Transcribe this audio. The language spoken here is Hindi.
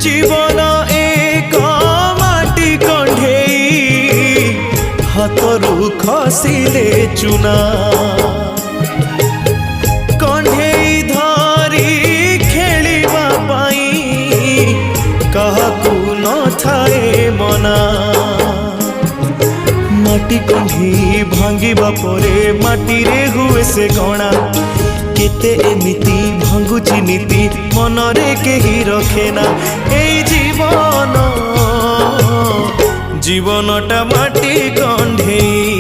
जीवन एक माटी कंढेई हाथरू खसिले चुना कंढेई धरी खेलिबा पाई काहाकू न थाए मना माटी कंढी भांगिबा परे माटी रे हुए से गणा केते एमिति भांगुची नीति मनरे केही रखेना एई जीवन जीवनटा माटी कंढेई।